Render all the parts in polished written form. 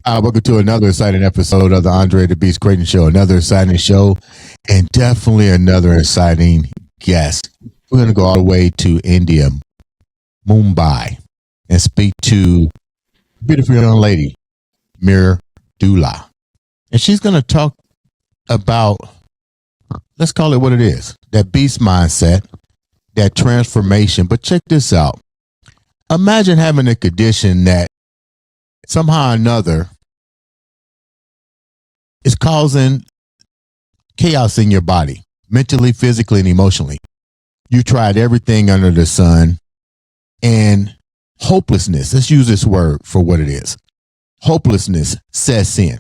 Welcome to another exciting episode of the Andre the Beast Crayton Show. Another exciting show, and definitely another exciting guest. We're going to go all the way to India, Mumbai, and speak to a beautiful young lady, Mridula. And she's going to talk about, let's call it what it is, that beast mindset, that transformation. But check this out. Imagine having a condition that somehow or another is causing chaos in your body, mentally, physically, and emotionally. You tried everything under the sun, and hopelessness, let's use this word for what it is. Hopelessness sets in.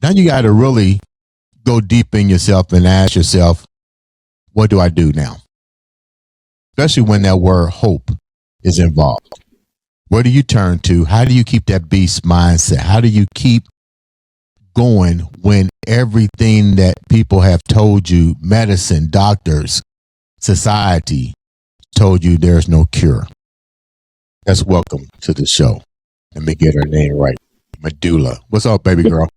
Now you got to really go deep in yourself and ask yourself, what do I do now? Especially when that word hope is involved. Where do you turn to? How do you keep that beast mindset? How do you keep going when everything that people have told you, medicine, doctors, society, told you there's no cure? Let's welcome to the show. Let me get her name right. Mridula. What's up, baby girl?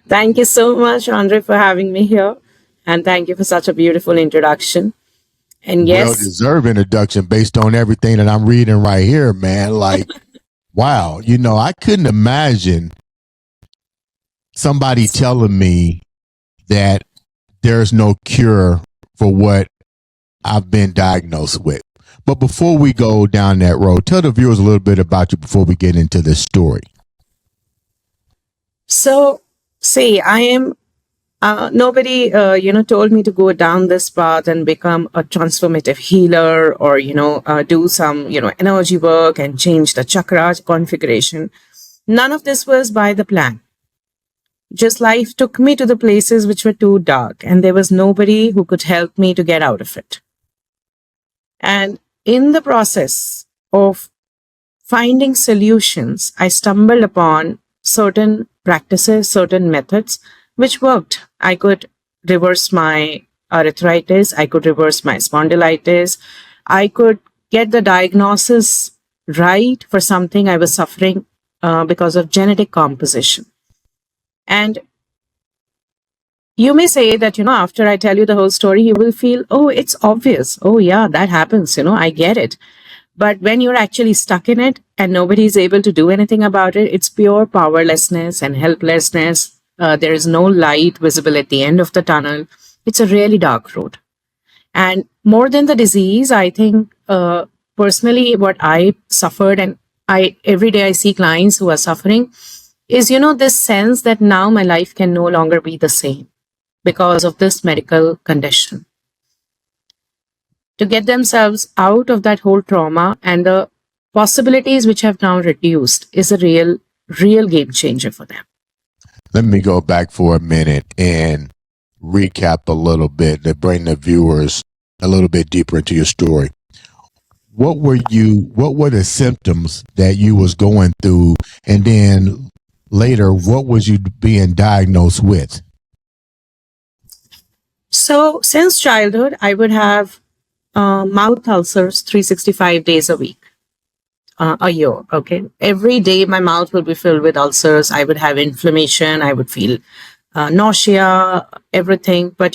Thank you so much, Andre, for having me here. And thank you for such a beautiful introduction. And yes, well-deserved introduction based on everything that I'm reading right here, man. Like, wow. You know, I couldn't imagine somebody telling me that there's no cure for what I've been diagnosed with. But before we go down that road, tell the viewers a little bit about you before we get into this story. so see, I am nobody told me to go down this path and become a transformative healer or do some energy work and change the chakra configuration. None of this was by the plan. Just life took me to the places which were too dark, and there was nobody who could help me to get out of it. And in the process of finding solutions, I stumbled upon certain practices, certain methods which worked. I could reverse my arthritis, I could reverse my spondylitis, I could get the diagnosis right for something I was suffering because of genetic composition. And you may say that, after I tell you the whole story, you will feel, oh, it's obvious. Oh, yeah, that happens. I get it. But when you're actually stuck in it and nobody is able to do anything about it, it's pure powerlessness and helplessness. There is no light visible at the end of the tunnel. It's a really dark road. And more than the disease, I think personally what I suffered, and every day I see clients who are suffering, is, this sense that now my life can no longer be the same because of this medical condition. To get themselves out of that whole trauma and the possibilities which have now reduced is a real game changer for them. Let me go back for a minute and recap a little bit to bring the viewers a little bit deeper into your story. What were the symptoms that you was going through, and then later, what was you being diagnosed with? So since childhood, I would have mouth ulcers 365 days a week, a year. Okay. Every day my mouth will be filled with ulcers. I would have inflammation. I would feel nausea, everything. But,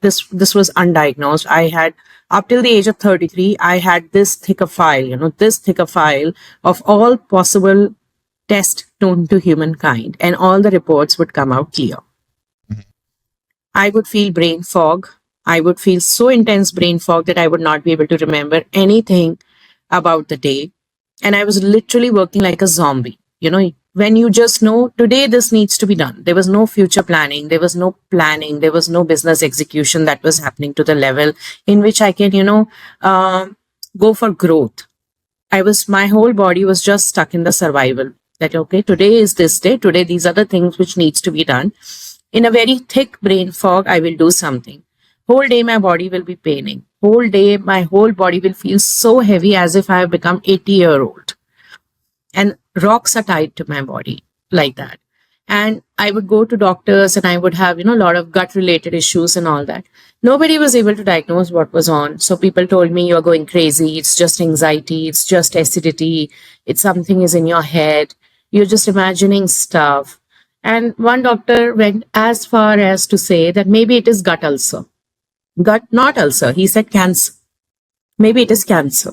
this was undiagnosed. I had, up till the age of 33, I had this thicker file, of all possible tests known to humankind, and all the reports would come out clear. I would feel brain fog. I would feel so intense brain fog that I would not be able to remember anything about the day. And I was literally working like a zombie. When you just know today this needs to be done. There was no future planning. There was no planning. There was no business execution that was happening to the level in which I can, go for growth. My whole body was just stuck in the survival. That, okay, today is this day. Today, these are the things which needs to be done. In a very thick brain fog, I will do something. Whole day, my body will be paining. Whole day, my whole body will feel so heavy as if I have become 80-year-old. And rocks are tied to my body like that. And I would go to doctors and I would have, a lot of gut related issues and all that. Nobody was able to diagnose what was on. So people told me you're going crazy. It's just anxiety. It's just acidity. It's something is in your head. You're just imagining stuff. And one doctor went as far as to say that maybe it is gut ulcer. Gut, not ulcer. He said cancer. Maybe it is cancer.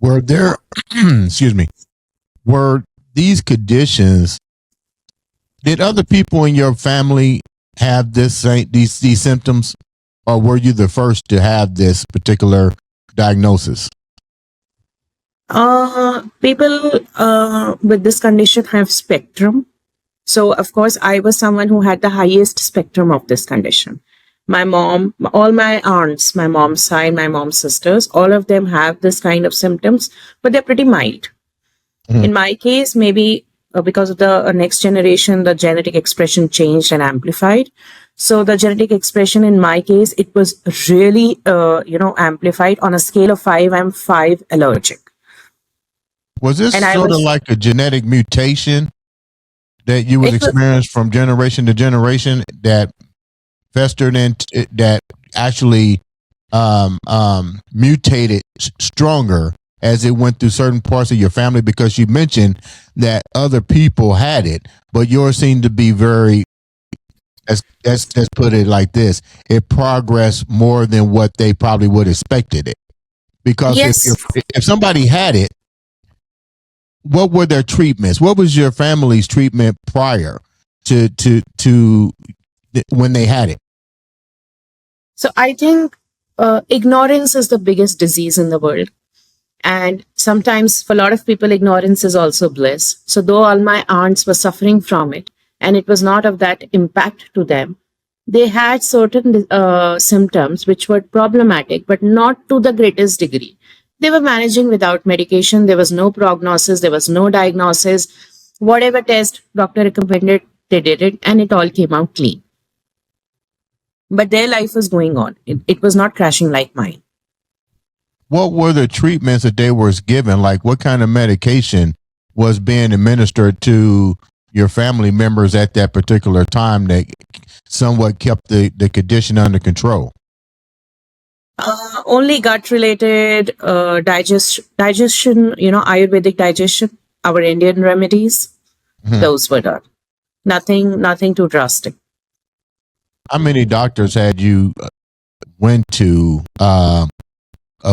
Were there, excuse me, were these conditions, did other people in your family have these symptoms, or were you the first to have this particular diagnosis? People with this condition have spectrum. So, of course, I was someone who had the highest spectrum of this condition. My mom, all my aunts, my mom's side, my mom's sisters, all of them have this kind of symptoms, but they're pretty mild. Mhm. In my case, maybe because of the next generation, the genetic expression changed and amplified. So the genetic expression in my case, it was really, amplified. On a scale of 5, I'm 5 allergic. Was this And I sort of was, like a genetic mutation that you would it was, experience from generation to generation that festered and that actually mutated stronger as it went through certain parts of your family? Because you mentioned that other people had it, but yours seemed to be very, let's put it like this, it progressed more than what they probably would have expected it. Because yes. if somebody had it, what were their treatments? What was your family's treatment prior to when they had it? So I think ignorance is the biggest disease in the world. And sometimes for a lot of people, ignorance is also bliss. So though all my aunts were suffering from it, and it was not of that impact to them, they had certain symptoms which were problematic, but not to the greatest degree. They were managing without medication. There was no prognosis. There was no diagnosis. Whatever test doctor recommended, they did it, and it all came out clean. But their life was going on. It was not crashing like mine. What were the treatments that they were given? Like, what kind of medication was being administered to your family members at that particular time that somewhat kept the condition under control? Only gut related digestion, Ayurvedic digestion, our Indian remedies, those were done. Nothing too drastic. How many doctors had you went to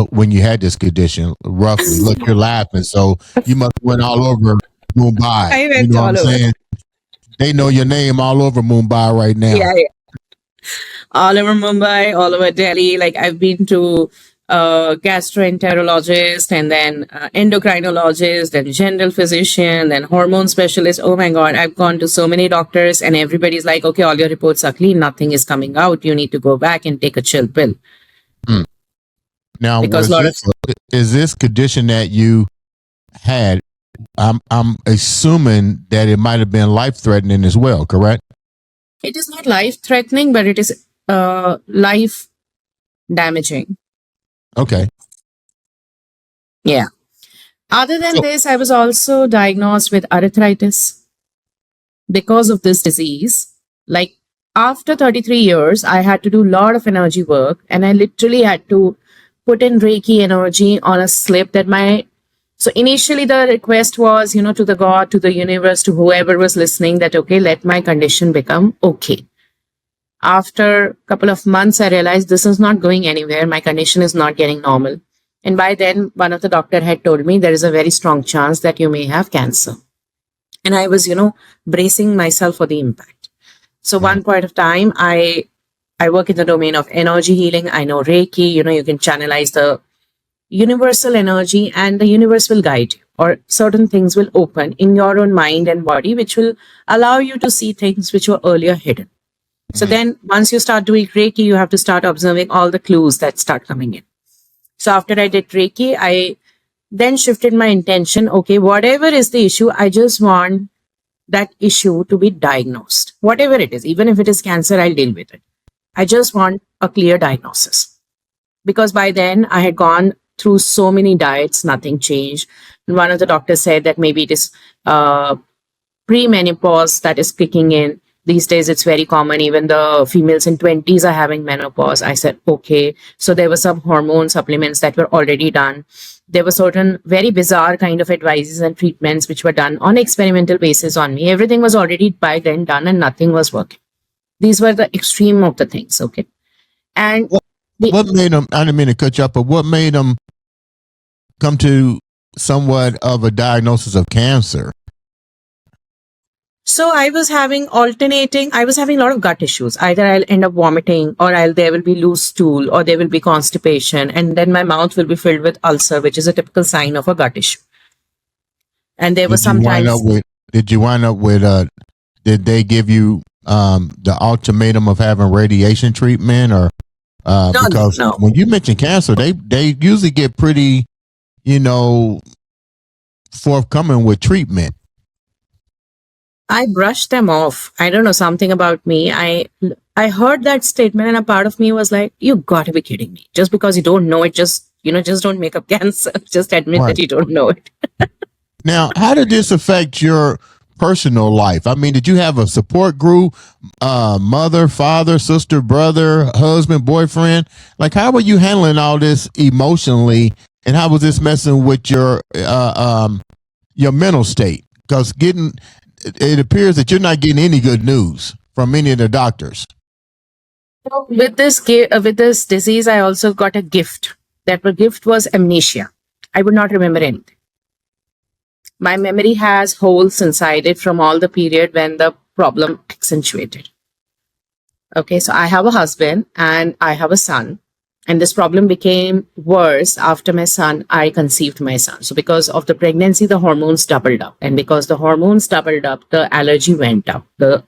when you had this condition? Roughly, look, you're laughing, so you must have went all over Mumbai. I You went know what all I'm over. saying? They know your name all over Mumbai right now. Yeah. All over Mumbai, all over Delhi. Like I've been to gastroenterologist and then endocrinologist, then general physician, then hormone specialist. Oh my God, I've gone to so many doctors and everybody's like, okay, all your reports are clean. Nothing is coming out. You need to go back and take a chill pill. Now, Because is this condition that you had? I'm assuming that it might have been life threatening as well, correct? it is not life threatening, but it is life damaging. Okay. Yeah. Other than So- this, I was also diagnosed with arthritis because of this disease. Like after 33 years, I had to do a lot of energy work and I literally had to put in Reiki energy on a slip that so initially the request was, to the God, to the universe, to whoever was listening that, okay, let my condition become okay. After a couple of months, I realized this is not going anywhere. My condition is not getting normal. And by then, one of the doctor had told me there is a very strong chance that you may have cancer. And I was, bracing myself for the impact. So one point of time, I work in the domain of energy healing. I know Reiki, you can channelize the universal energy and the universe will guide you, or certain things will open in your own mind and body, which will allow you to see things which were earlier hidden. So then once you start doing Reiki, you have to start observing all the clues that start coming in. So after I did Reiki, I then shifted my intention. Okay, whatever is the issue, I just want that issue to be diagnosed. Whatever it is, even if it is cancer, I'll deal with it. I just want a clear diagnosis. Because by then I had gone through so many diets, nothing changed. And one of the doctors said that maybe it is premenopause that is kicking in. These days, it's very common. Even the females in 20s are having menopause. I said, okay. So there were some hormone supplements that were already done. There were certain very bizarre kind of advices and treatments which were done on experimental basis on me. Everything was already by then done and nothing was working. These were the extreme of the things, okay? And what made them, I didn't mean to cut you up, but what made them come to somewhat of a diagnosis of cancer? So I was having a lot of gut issues. Either I'll end up vomiting, or there will be loose stool, or there will be constipation. And then my mouth will be filled with ulcer, which is a typical sign of a gut issue. And there was sometimes... Did you wind up with, did they give you the ultimatum of having radiation treatment, or because no. When you mention cancer, they usually get pretty, forthcoming with treatment. I brushed them off. I don't know, something about me. I heard that statement, and a part of me was like, you gotta be kidding me. Just because you don't know it, just don't make up cancer. Just admit that you don't know it. Now, how did this affect your personal life? I mean, did you have a support group, mother, father, sister, brother, husband, boyfriend? Like, how were you handling all this emotionally, and how was this messing with your mental state? Because it appears that you're not getting any good news from any of the doctors. With this disease, I also got a gift. That gift was amnesia. I would not remember anything. My memory has holes inside it from all the period when the problem accentuated. Okay, so I have a husband and I have a son. And this problem became worse after I conceived my son. So because of the pregnancy, the hormones doubled up. And because the hormones doubled up, the allergy went up. The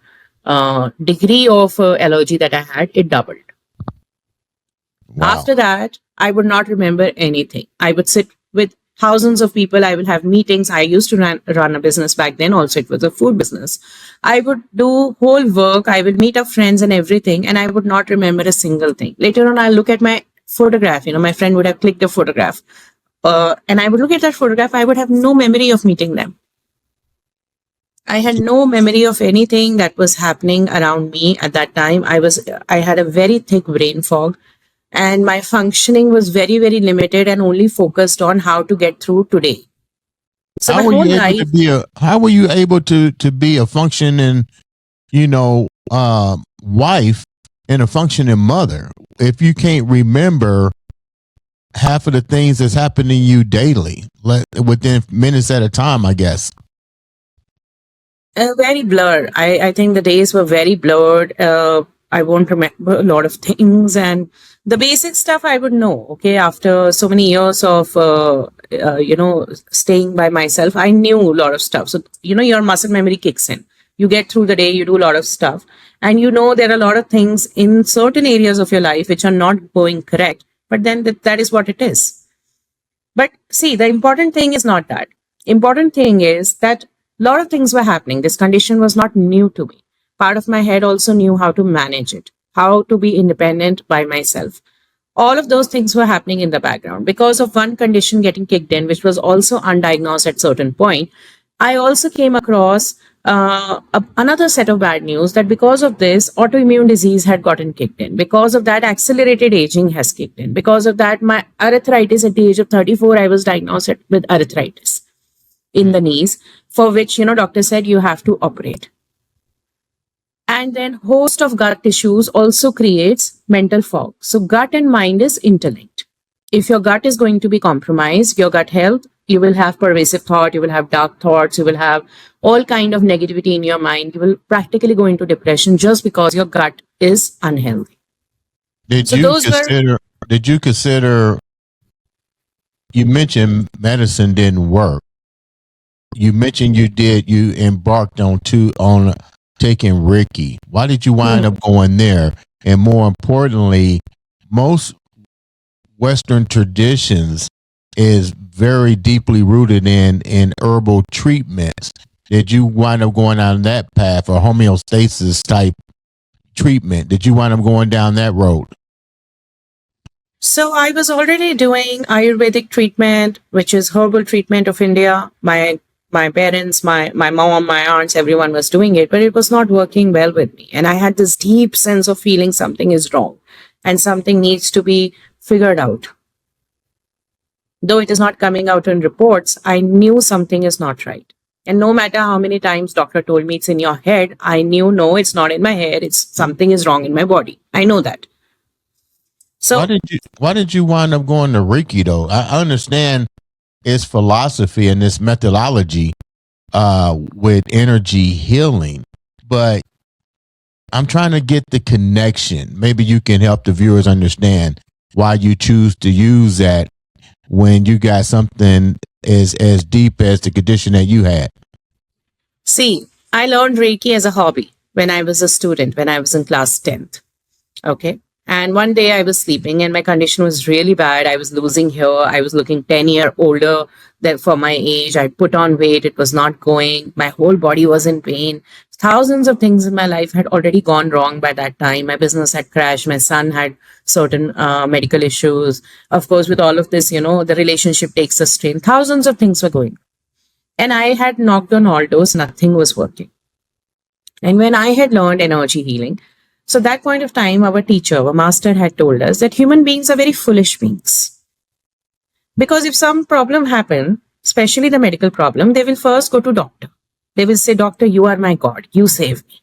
degree of allergy that I had, it doubled. Wow. After that, I would not remember anything. I would sit with thousands of people. I will have meetings. I used to run a business back then. Also, it was a food business. I would do whole work. I would meet up friends and everything. And I would not remember a single thing. Later on, I'll look at my photograph. My friend would have clicked a photograph. And I would look at that photograph. I would have no memory of meeting them. I had no memory of anything that was happening around me at that time. I had a very thick brain fog. And my functioning was very, very limited and only focused on how to get through today. So how were you able to be a functioning, wife and a functioning mother if you can't remember half of the things that's happening to you daily, within minutes at a time, I guess? Very blurred. I think the days were very blurred. I won't remember a lot of things, and the basic stuff I would know. Okay, after so many years of staying by myself, I knew a lot of stuff. So your muscle memory kicks in. You get through the day, you do a lot of stuff, and there are a lot of things in certain areas of your life which are not going correct. But then that is what it is. But see, the important thing is not that. Important thing is that a lot of things were happening. This condition was not new to me. Part of my head also knew how to manage it, how to be independent by myself. All of those things were happening in the background. Because of one condition getting kicked in, which was also undiagnosed at certain point, I also came across another set of bad news, that because of this, autoimmune disease had gotten kicked in. Because of that, accelerated aging has kicked in. Because of that, my arthritis at the age of 34, I was diagnosed with arthritis in the knees, for which, doctor said you have to operate. And then host of gut issues also creates mental fog. So gut and mind is interlinked. If your gut is going to be compromised, your gut health, you will have pervasive thought, you will have dark thoughts, you will have all kind of negativity in your mind. You will practically go into depression just because your gut is unhealthy. Did you consider, you mentioned medicine didn't work. You mentioned you embarked on taking Reiki. Why did you wind up going there? And more importantly, most Western traditions is very deeply rooted in herbal treatments. Did you wind up going down that path, or homeostasis type treatment? Did you wind up going down that road? So I was already doing Ayurvedic treatment, which is herbal treatment of India. My parents, my mom, my aunts, everyone was doing it, but it was not working well with me. And I had this deep sense of feeling something is wrong and something needs to be figured out. Though it is not coming out in reports, I knew something is not right. And no matter how many times doctor told me it's in your head, I knew no, it's not in my head. It's something is wrong in my body. I know that. So why did you wind up going to Reiki though? I understand its philosophy and its methodology with energy healing, but I'm trying to get the connection. Maybe you can help the viewers understand why you choose to use that when you got something as deep as the condition that you had. see, I learned Reiki as a hobby when I was a student, when I was in class 10th. Okay. And one day I was sleeping and my condition was really bad. I was losing hair. I was looking 10-year older than for my age. I put on weight. It was not going. My whole body was in pain. Thousands of things in my life had already gone wrong by that time. My business had crashed. My son had certain medical issues. Of course, with all of this, the relationship takes a strain. Thousands of things were going. And I had knocked on all doors. Nothing was working. And when I had learned energy healing, so that point of time, our teacher, our master had told us that human beings are very foolish beings. Because if some problem happen, especially the medical problem, they will first go to doctor. They will say, doctor, you are my God. You save me.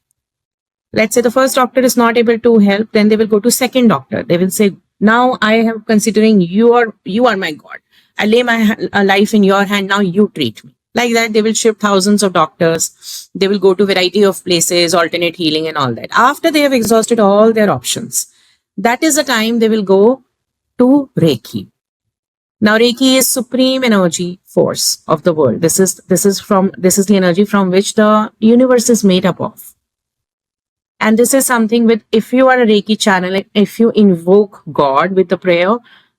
Let's say the first doctor is not able to help, then they will go to second doctor. They will say, now I am considering you are my God. I lay my life in your hand. Now you treat me. Like that, they will shift thousands of doctors. They will go to variety of places, alternate healing and all that. After they have exhausted all their options, that is the time they will go to Reiki. Now, Reiki is supreme energy force of the world. This is the energy from which the universe is made up of. And this is something with, if you are a Reiki channel, if you invoke God with the prayer,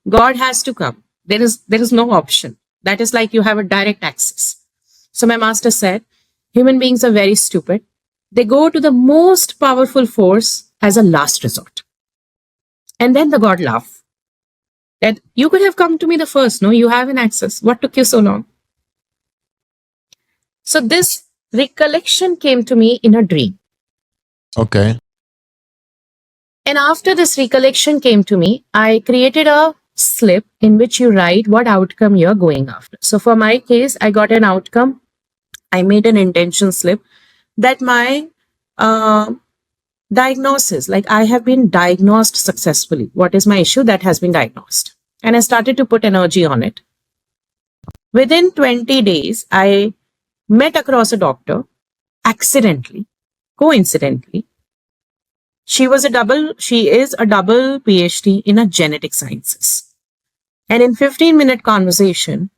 God has to come. There is no option. That is like you have a direct access. So my master said, human beings are very stupid. They go to the most powerful force as a last resort. And then the God laughed. That you could have come to me the first. No, you have an access. What took you so long? So this recollection came to me in a dream. Okay. And after this recollection came to me, I created a slip in which you write what outcome you're going after. So for my case, I got an outcome. I made an intention slip that my diagnosis, like I have been diagnosed successfully. What is my issue? That has been diagnosed. And I started to put energy on it. Within 20 days, I met across a doctor accidentally, coincidentally. She is a double PhD in a genetic sciences. And in 15-minute conversation,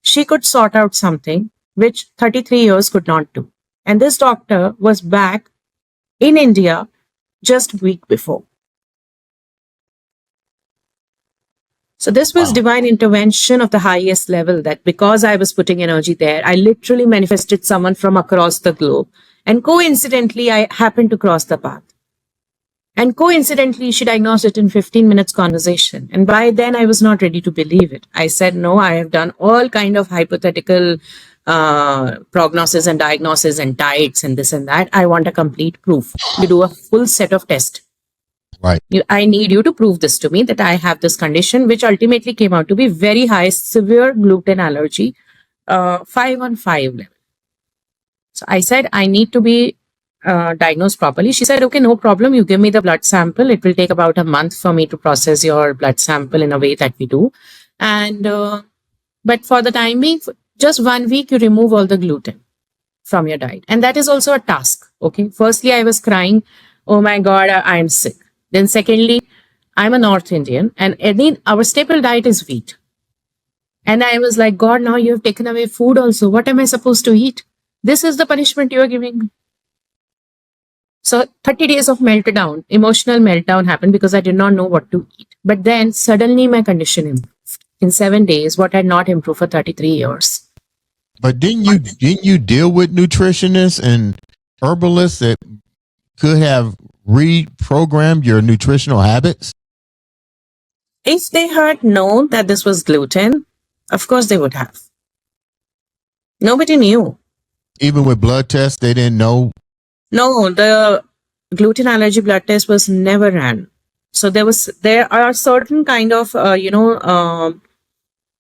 she could sort out something which 33 years could not do. And this doctor was back in India just a week before. So this was divine intervention of the highest level, that because I was putting energy there, I literally manifested someone from across the globe. And coincidentally, I happened to cross the path. And coincidentally, she diagnosed it in 15 minutes conversation. And by then, I was not ready to believe it. I said, no, I have done all kind of hypothetical prognosis and diagnosis and diets and this and that. I want a complete proof. You do a full set of tests. Right. I need you to prove this to me, that I have this condition, which ultimately came out to be very high, severe gluten allergy, 5 on 5 level. So I said, I need to be diagnosed properly. She said, okay, no problem. You give me the blood sample. It will take about a month for me to process your blood sample in a way that we do. And, but for the time being, just 1 week, you remove all the gluten from your diet. And that is also a task. Okay. Firstly, I was crying, oh my God, I'm sick. Then secondly, I'm a North Indian and our staple diet is wheat. And I was like, God, now you have taken away food also. What am I supposed to eat? This is the punishment you are giving me. So 30 days of meltdown, emotional meltdown happened because I did not know what to eat. But then suddenly my condition improved. In 7 days, what had not improved for 33 years. But didn't you deal with nutritionists and herbalists that could have reprogrammed your nutritional habits? If they had known that this was gluten, of course they would have. Nobody knew. Even with blood tests, they didn't know. No, the gluten allergy blood test was never ran. So there are certain kind of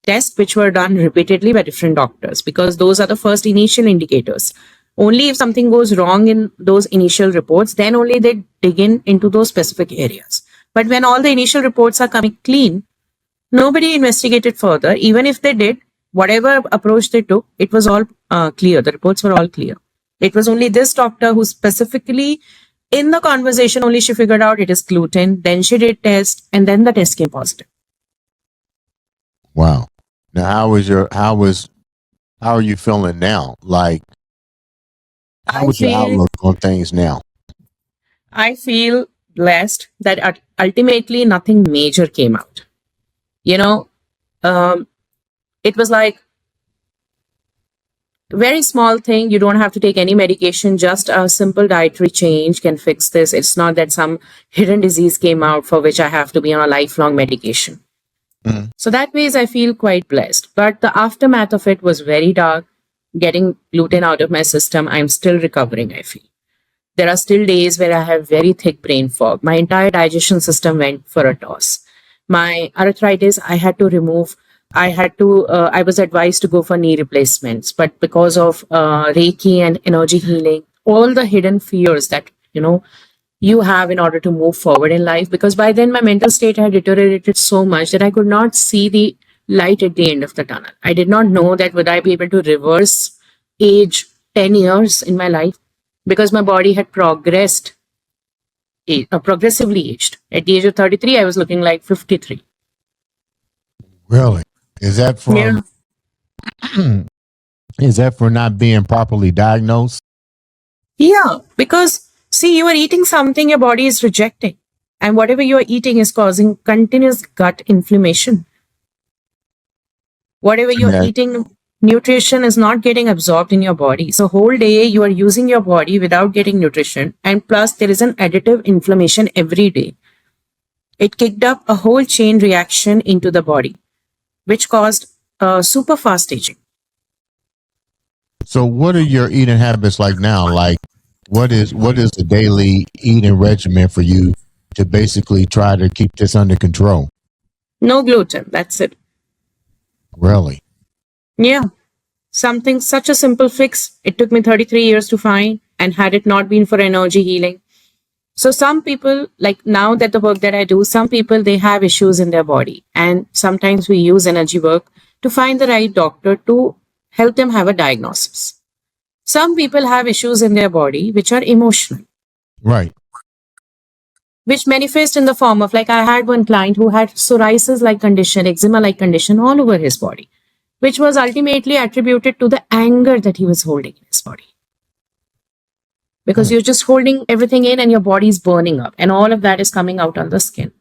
tests which were done repeatedly by different doctors, because those are the first initial indicators. Only if something goes wrong in those initial reports, then only they dig into those specific areas. But when all the initial reports are coming clean, nobody investigated further. Even if they did, whatever approach they took, it was all clear. The reports were all clear. It was only this doctor who specifically, in the conversation, only she figured out it is gluten. Then she did test, and then the test came positive. Wow. Now, how are you feeling now? Like, how is your outlook on things now? I feel blessed that ultimately nothing major came out. You know, it was like very small thing. You don't have to take any medication. Just a simple dietary change can fix this. It's not that some hidden disease came out for which I have to be on a lifelong medication. Mhm. So that ways I feel quite blessed. But the aftermath of it was very dark. Getting gluten out of my system, I'm still recovering, I feel. There are still days where I have very thick brain fog. My entire digestion system went for a toss. My arthritis, I was advised to go for knee replacements. But because of Reiki and energy healing, all the hidden fears that, you have in order to move forward in life, because by then my mental state had deteriorated so much that I could not see the light at the end of the tunnel. I did not know that would I be able to reverse age 10 years in my life, because my body had progressively aged. At the age of 33, I was looking like 53. Really? Is that from? Is that for not being properly diagnosed? Yeah, because see, you are eating something your body is rejecting, and whatever you are eating is causing continuous gut inflammation. Whatever you're eating, nutrition is not getting absorbed in your body. So whole day you are using your body without getting nutrition, and plus there is an additive inflammation every day. It kicked up a whole chain reaction into the body, which caused super fast aging. So, what are your eating habits like now? Like, what is the daily eating regimen for you to basically try to keep this under control? No gluten. That's it. Really? Yeah. Something, such a simple fix. It took me 33 years to find, and had it not been for energy healing. So some people, like now that the work that I do, some people, they have issues in their body. And sometimes we use energy work to find the right doctor to help them have a diagnosis. Some people have issues in their body which are emotional, Right. which manifest in the form of, like, I had one client who had psoriasis-like condition, eczema-like condition all over his body, which was ultimately attributed to the anger that he was holding in his body. Because you're just holding everything in and your body is burning up, and all of that is coming out on the skin.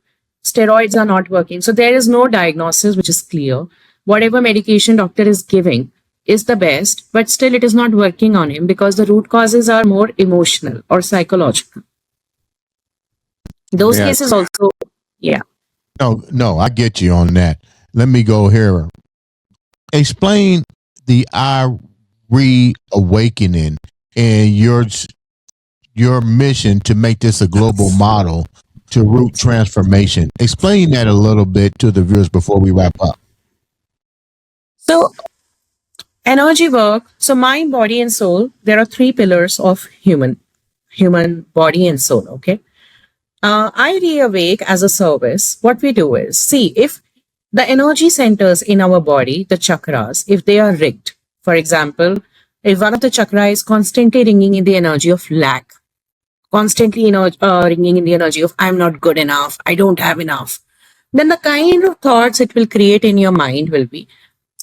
Steroids are not working. So there is no diagnosis which is clear. Whatever medication doctor is giving is the best, but still it is not working on him because the root causes are more emotional or psychological. Those cases also, yeah. No, I get you on that. Let me go here. Explain the iReAwakening and your mission to make this a global model to root transformation. Explain that a little bit to the viewers before we wrap up. So energy work. So mind, body, and soul. There are three pillars of human body and soul. Okay. iReAwake as a service. What we do is, see, if the energy centers in our body, the chakras, if they are rigged, for example, if one of the chakra is constantly ringing in the energy of lack, constantly ringing in the energy of I'm not good enough, I don't have enough, then the kind of thoughts it will create in your mind will be,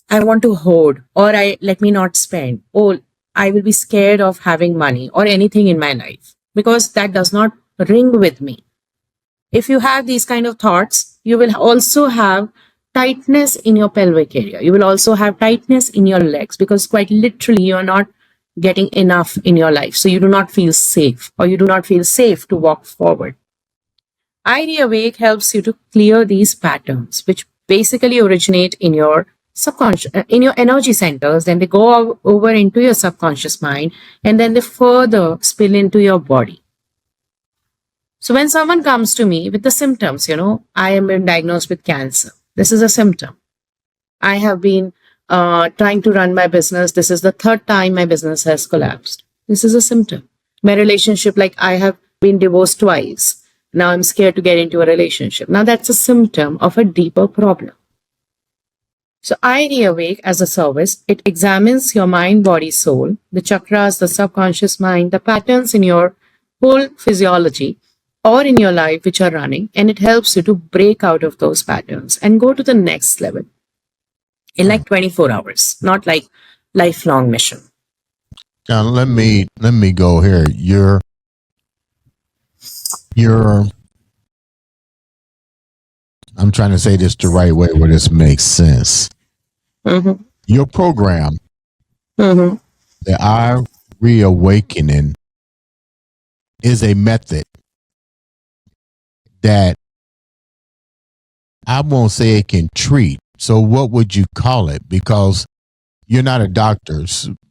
I want to hoard, or let me not spend, or I will be scared of having money or anything in my life because that does not ring with me. If you have these kind of thoughts, you will also have tightness in your pelvic area. You will also have tightness in your legs because quite literally you are not getting enough in your life. So you do not feel safe, or you do not feel safe to walk forward. iReAwake helps you to clear these patterns, which basically originate in your subconscious, in your energy centers. Then they go over into your subconscious mind, and then they further spill into your body. So when someone comes to me with the symptoms, I am been diagnosed with cancer. This is a symptom. I have been trying to run my business. This is the third time my business has collapsed. This is a symptom. My relationship, like I have been divorced twice. Now I'm scared to get into a relationship. Now that's a symptom of a deeper problem. So iReAwake as a service, it examines your mind, body, soul, the chakras, the subconscious mind, the patterns in your whole physiology or in your life which are running, and it helps you to break out of those patterns and go to the next level in like 24 hours, not like lifelong mission. Now let me go here. I'm trying to say this the right way where this makes sense. Mm-hmm. Your program, Mm-hmm. the iReAwakening, is a method that I won't say it can treat. So what would you call it? Because you're not a doctor,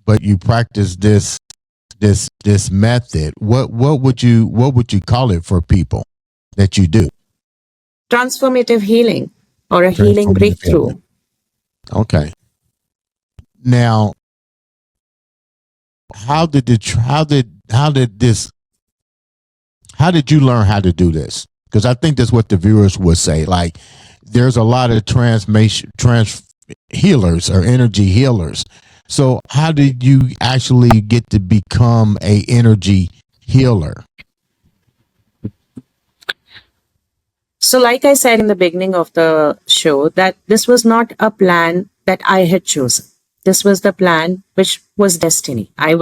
but you practice this method. What would you call it for people that you do? Transformative healing or a healing breakthrough. Healing. Okay. Now, how did you learn how to do this? Because I think that's what the viewers would say. Like, there's a lot of trans healers or energy healers. So how did you actually get to become a energy healer? So like I said in the beginning of the show, that this was not a plan that I had chosen. This was the plan which was destiny. I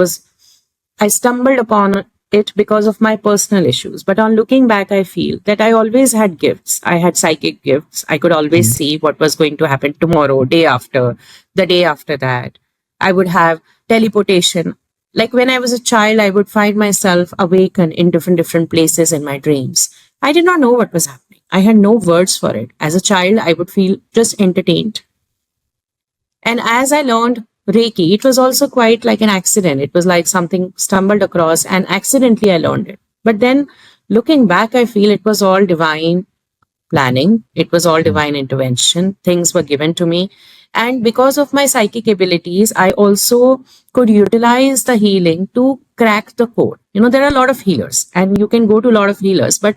stumbled upon it because of my personal issues. But on looking back, I feel that I always had gifts. I had psychic gifts. I could always see what was going to happen tomorrow, day after, the day after that. I would have teleportation. Like when I was a child, I would find myself awakened in different places in my dreams. I did not know what was happening. I had no words for it. As a child, I would feel just entertained. And as I learned Reiki, it was also quite like an accident. It was like something stumbled across and accidentally I learned it. But then looking back, I feel it was all divine planning. It was all divine intervention. Things were given to me. And because of my psychic abilities, I also could utilize the healing to crack the code. There are a lot of healers and you can go to a lot of healers, but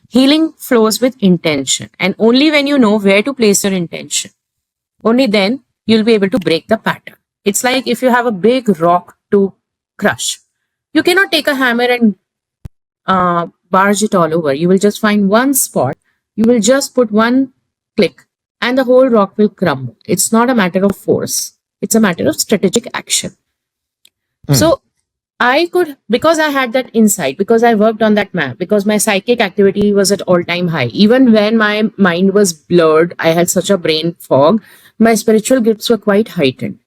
healing flows with intention. And only when you know where to place your intention, only then you'll be able to break the pattern. It's like if you have a big rock to crush, you cannot take a hammer and barge it all over. You will just find one spot. You will just put one click and the whole rock will crumble. It's not a matter of force. It's a matter of strategic action. So I could, because I had that insight, because I worked on that map, because my psychic activity was at all-time high. Even when my mind was blurred, I had such a brain fog, my spiritual gifts were quite heightened.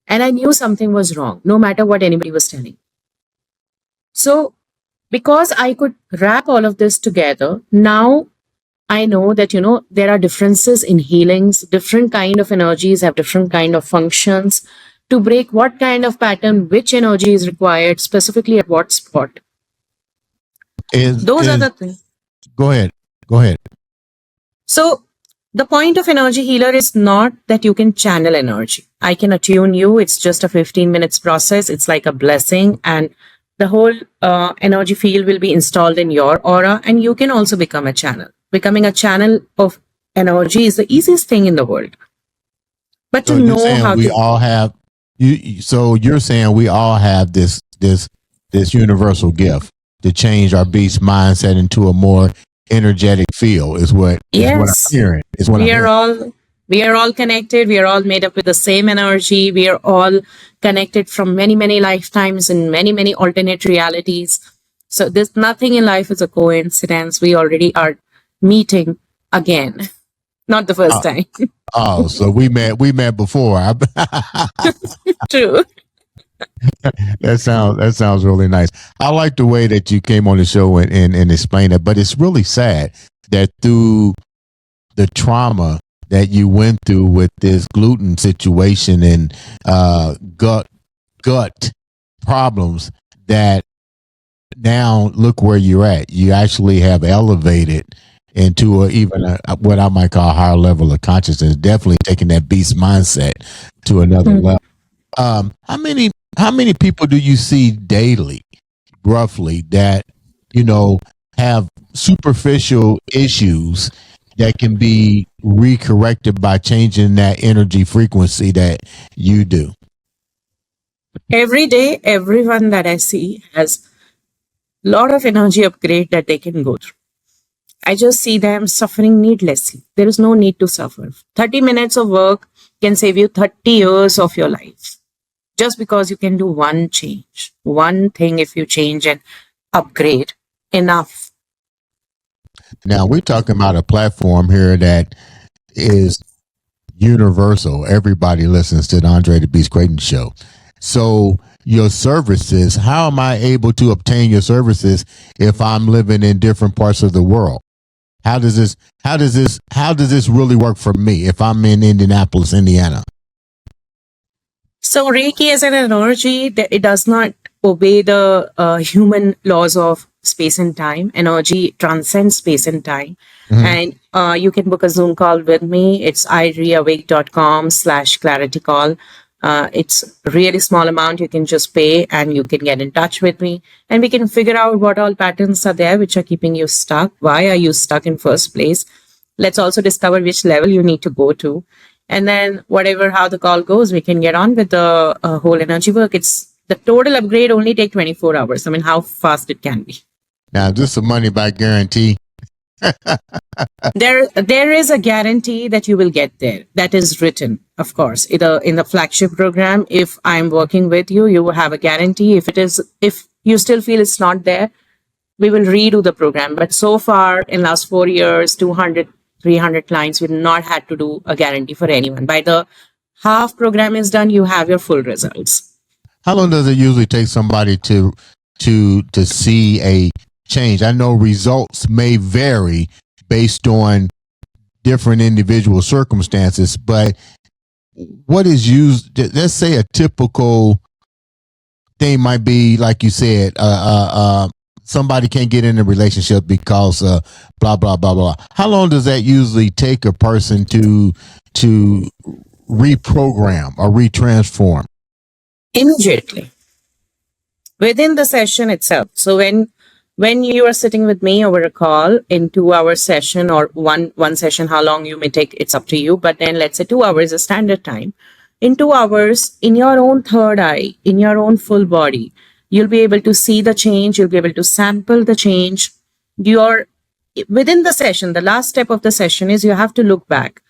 And I knew something was wrong, no matter what anybody was telling. So because I could wrap all of this together, now I know that, there are differences in healings. Different kind of energies have different kind of functions to break what kind of pattern, which energy is required, specifically at what spot. Those are the things. Go ahead. So the point of energy healer is not that you can channel energy. I can attune you. It's just a 15 minutes process. It's like a blessing, and the whole energy field will be installed in your aura, and you can also become a channel. Becoming a channel of energy is the easiest thing in the world. But so to know how we all have you. So you're saying we all have this universal gift to change our beast mindset into a more energetic field. Is what I'm hearing. We are all connected. We are all made up with the same energy. We are all connected from many, many lifetimes and many, many alternate realities. So there's nothing in life is a coincidence. We already are meeting again. Not the first time. So we met before. True. That sounds really nice. I like the way that you came on the show and explained it, but it's really sad that through the trauma that you went through with this gluten situation and gut problems, that now look where you're at. You actually have elevated into what I might call a higher level of consciousness. Definitely taking that beast mindset to another level. How many people do you see daily, roughly, that have superficial issues that can be recorrected by changing that energy frequency that you do? Every day, everyone that I see has a lot of energy upgrade that they can go through. I just see them suffering needlessly. There is no need to suffer. 30 minutes of work can save you 30 years of your life. Just because you can do one change, one thing, if you change and upgrade, enough. Now, we're talking about a platform here that is universal. Everybody listens to the Andre the Beast Crayton show. So your services, how am I able to obtain your services if I'm living in different parts of the world? How does this really work for me if I'm in Indianapolis, Indiana? So Reiki as an energy, it does not obey the human laws of space and time. Energy transcends space and time. And you can book a Zoom call with me. It's iReAwake.com/clarity call. It's a really small amount. You can just pay and you can get in touch with me. And we can figure out what all patterns are there which are keeping you stuck. Why are you stuck in first place? Let's also discover which level you need to go to. And then how the call goes, we can get on with the whole energy work. It's the total upgrade only take 24 hours. I mean, how fast it can be. Now, is this a money back guarantee? There is a guarantee that you will get there. That is written, of course, either in the flagship program. If I'm working with you, you will have a guarantee. If you still feel it's not there, we will redo the program. But so far, in last 4 years, 200, 300 clients, we've not had to do a guarantee for anyone. By the half program is done, you have your full results. How long does it usually take somebody to see a change? I know results may vary based on different individual circumstances, but what is used? Let's say a typical thing might be, like you said, somebody can't get in a relationship because blah blah blah blah. How long does that usually take a person to reprogram or retransform? Immediately, within the session itself. So when you are sitting with me over a call in 2-hour session or one session, how long you may take, it's up to you. But then let's say 2 hours is standard time. In 2 hours, in your own third eye, in your own full body, you'll be able to see the change. You'll be able to sample the change. Within the session, the last step of the session is you have to look back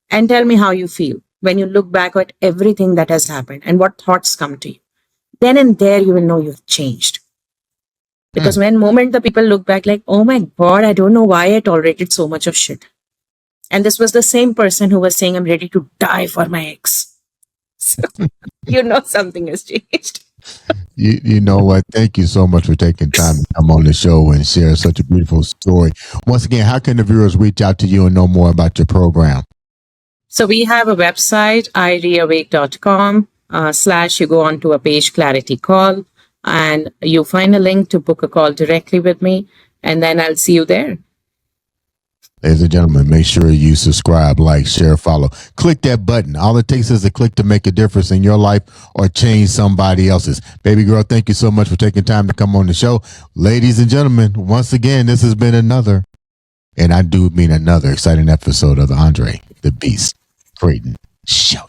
and tell me how you feel when you look back at everything that has happened and what thoughts come to you. Then and there, you will know you've changed. Because when moment the people look back like, oh my God, I don't know why I tolerated so much of shit. And this was the same person who was saying, I'm ready to die for my ex. So, something has changed. You know what? Thank you so much for taking time to come on the show and share such a beautiful story. Once again, how can the viewers reach out to you and know more about your program? So we have a website, iReAwake.com / you go on to a page, Clarity Call, and you find a link to book a call directly with me, and then I'll see you there. Ladies and gentlemen, make sure you subscribe, like, share, follow. Click that button. All it takes is a click to make a difference in your life or change somebody else's. Baby girl, thank you so much for taking time to come on the show. Ladies and gentlemen, once again, this has been another, and I do mean another, exciting episode of the Andre the Beast Crayton Show.